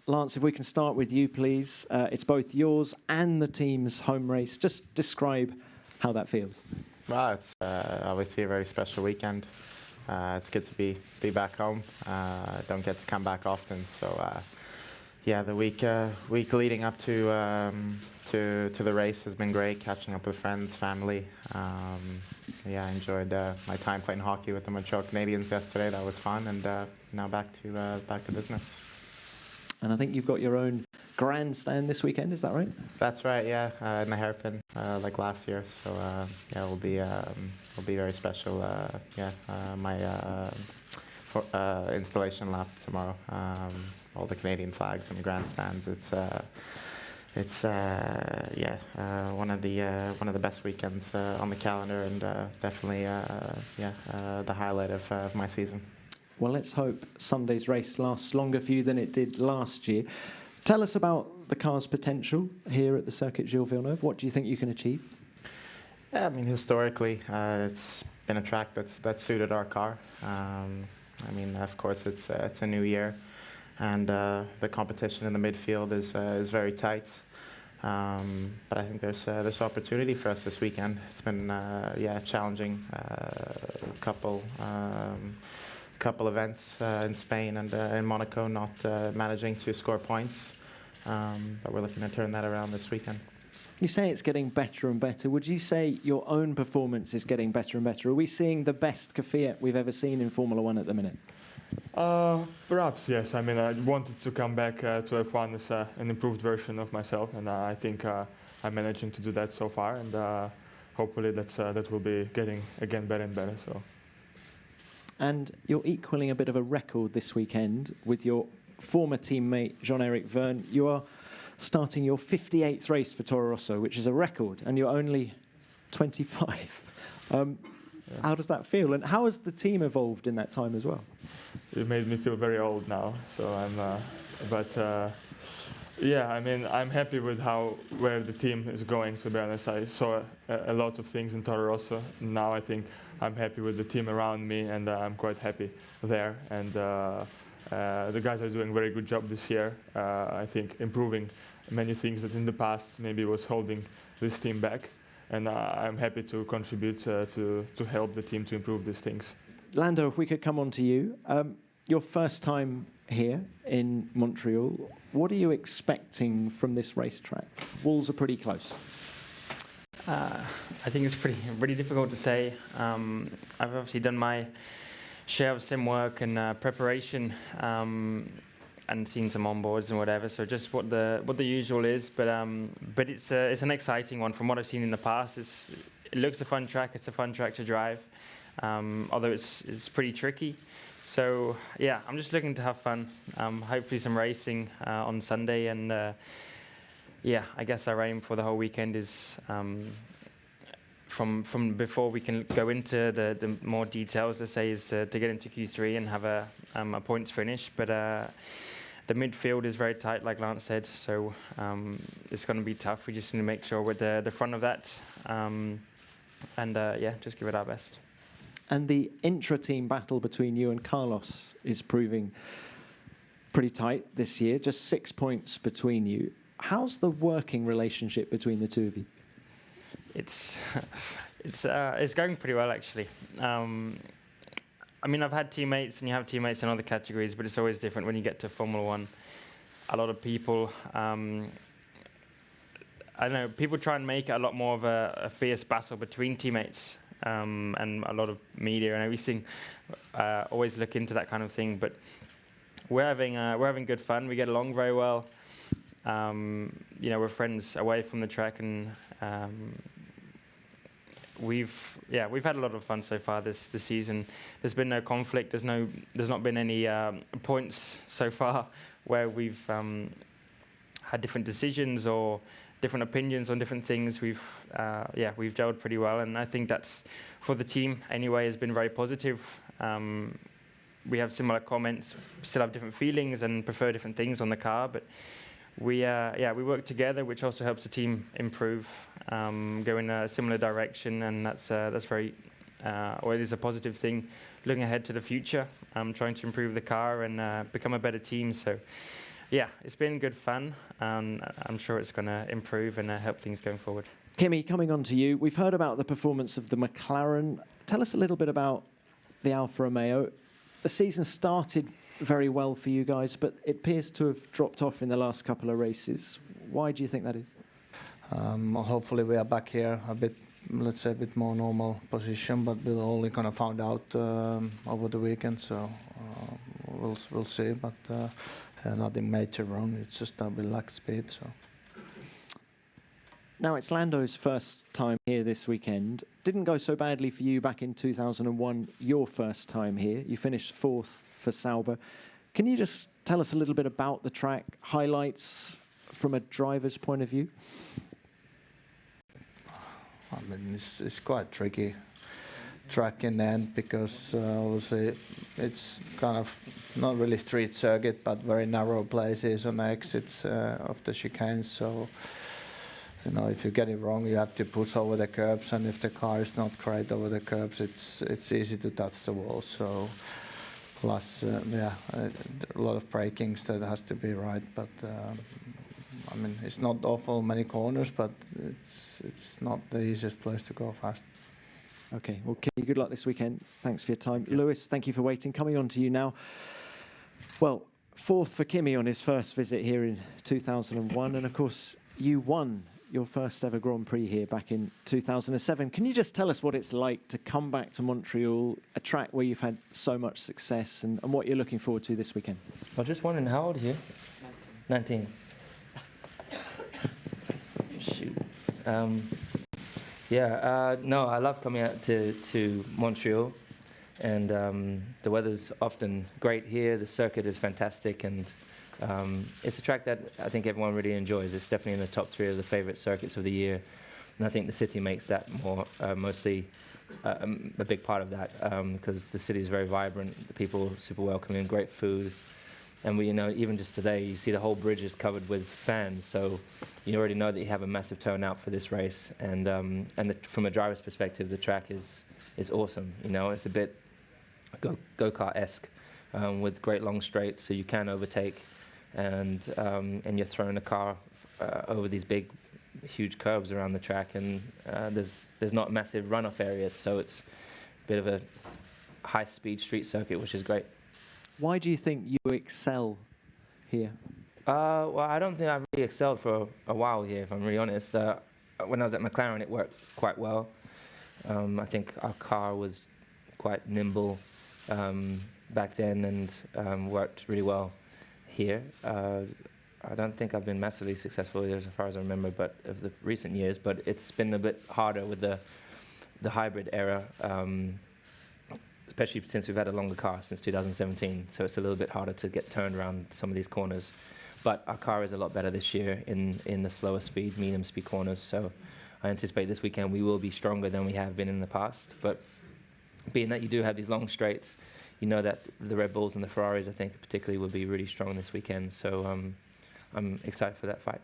Lance, if we can start with you, please. It's both yours and the team's home race. Just describe how that feels. Well, it's obviously a very special weekend. It's good to be back home. Don't get to come back often, so yeah, the week leading up to the race has been great. Catching up with friends, family. Yeah, I enjoyed my time playing hockey with the Montreal Canadiens yesterday. That was fun, and now back to business. And I think you've got your own grandstand this weekend. Is that right? That's right. Yeah, in the hairpin, like last year. So yeah, it'll be very special. Yeah, my installation lap tomorrow. All the Canadian flags and grandstands. It's yeah, one of the best weekends on the calendar, and definitely yeah, the highlight of my season. Well, let's hope Sunday's race lasts longer for you than it did last year. Tell us about the car's potential here at the Circuit Gilles Villeneuve. What do you think you can achieve? Yeah, I mean, historically, it's been a track that's suited our car. I mean, of course, it's a new year, and the competition in the midfield is very tight. But I think there's opportunity for us this weekend. It's been yeah, challenging couple events in Spain and in Monaco, not managing to score points. But we're looking to turn that around this weekend. You say it's getting better and better. Would you say your own performance is getting better and better? Are we seeing the best Kvyat we've ever seen in Formula One at the minute? Perhaps, yes. I mean, I wanted to come back to F1 as an improved version of myself, and I think I'm managing to do that so far, and hopefully that will be getting again better and better. So. And you're equaling a bit of a record this weekend with your former teammate Jean-Eric Vergne. You are starting your 58th race for Toro Rosso, which is a record, and you're only 25. Yeah. How does that feel, and how has the team evolved in that time as well? It made me feel very old now, so yeah, I mean, I'm happy with where the team is going, to be honest. I saw a lot of things in Toro Rosso. Now I think I'm happy with the team around me, and I'm quite happy there. And the guys are doing a very good job this year. I think improving many things that in the past maybe was holding this team back. And I'm happy to contribute to help the team to improve these things. Lando, if we could come on to you. Your first time here in Montreal, what are you expecting from this racetrack? Walls are pretty close. I think it's pretty difficult to say. I've obviously done my share of sim work and preparation, and seen some onboards and whatever. So just what the usual is, but it's an exciting one from what I've seen in the past. It looks a fun track. It's a fun track to drive, although it's pretty tricky. So yeah, I'm just looking to have fun. Hopefully some racing on Sunday, and yeah, I guess our aim for the whole weekend is from before we can go into the more details, let's say, is to get into Q3 and have a points finish. But the midfield is very tight, like Lance said, so it's going to be tough. We just need to make sure we're at the front of that, and yeah, just give it our best. And the intra-team battle between you and Carlos is proving pretty tight this year, just 6 points between you. How's the working relationship between the two of you? It's going pretty well, actually. I mean, I've had teammates, and you have teammates in other categories, but it's always different when you get to Formula One. A lot of people, I don't know, people try and make it a lot more of a fierce battle between teammates, and a lot of media and everything always look into that kind of thing. But we're having good fun. We get along very well. You know, we're friends away from the track, and we've had a lot of fun so far this season. There's been no conflict. There's not been any points so far where we've had different decisions or different opinions on different things. We've gelled pretty well, and I think that's, for the team anyway, has been very positive. We have similar comments, still have different feelings and prefer different things on the car, but we work together, which also helps the team improve, go in a similar direction, and that's very, or it is a positive thing. Looking ahead to the future, trying to improve the car and become a better team. So Yeah, it's been good fun, and I'm sure it's going to improve and help things going forward. Kimi, coming on to you, we've heard about the performance of the McLaren. Tell us a little bit about the Alfa Romeo. The season started very well for you guys, but it appears to have dropped off in the last couple of races. Why do you think that is? Hopefully we are back here a bit, let's say, a bit more normal position, but we'll only kind of found out over the weekend, so we'll see. But nothing major wrong. It's just that we lack speed. So. Now it's Lando's first time here this weekend. Didn't go so badly for you back in 2001, your first time here. You finished 4th for Sauber. Can you just tell us a little bit about the track, highlights from a driver's point of view? I mean, it's quite tricky track in the end because obviously it's kind of not really street circuit, but very narrow places on the exits of the chicanes. So, you know, if you get it wrong, you have to push over the curbs, and if the car is not great over the curbs, it's easy to touch the wall. So, plus, a lot of brakings that has to be right. But I mean, it's not awful many corners, but it's not the easiest place to go fast. Okay, well, Kimi, good luck this weekend. Thanks for your time. Lewis, thank you for waiting. Coming on to you now. Well, 4th for Kimi on his first visit here in 2001, and of course, you won your first ever Grand Prix here back in 2007. Can you just tell us what it's like to come back to Montreal, a track where you've had so much success, and what you're looking forward to this weekend? I was just wondering, how old are you? 19. Shoot. No, I love coming out to Montreal, and the weather's often great here. The circuit is fantastic, and it's a track that I think everyone really enjoys. It's definitely in the top 3 of the favorite circuits of the year, and I think the city makes that mostly a big part of that, because the city is very vibrant, the people are super welcoming, great food. And we, even just today, you see the whole bridge is covered with fans, so you already know that you have a massive turnout for this race. And from a driver's perspective, the track is awesome. It's a bit go-kart-esque with great long straights, so you can overtake, and you're throwing the car over these big, huge curves around the track, and there's not massive runoff areas, so it's a bit of a high-speed street circuit, which is great. Why do you think you excel here? Well, I don't think I've really excelled for a while here, if I'm really honest. When I was at McLaren, it worked quite well. I think our car was quite nimble back then, and worked really well here. I don't think I've been massively successful here as far as I remember, but of the recent years. But it's been a bit harder with the hybrid era. Especially since we've had a longer car since 2017, so it's a little bit harder to get turned around some of these corners. But our car is a lot better this year in the slower speed, medium speed corners, so I anticipate this weekend we will be stronger than we have been in the past. But being that you do have these long straights, you know that the Red Bulls and the Ferraris, I think, particularly will be really strong this weekend, so I'm excited for that fight.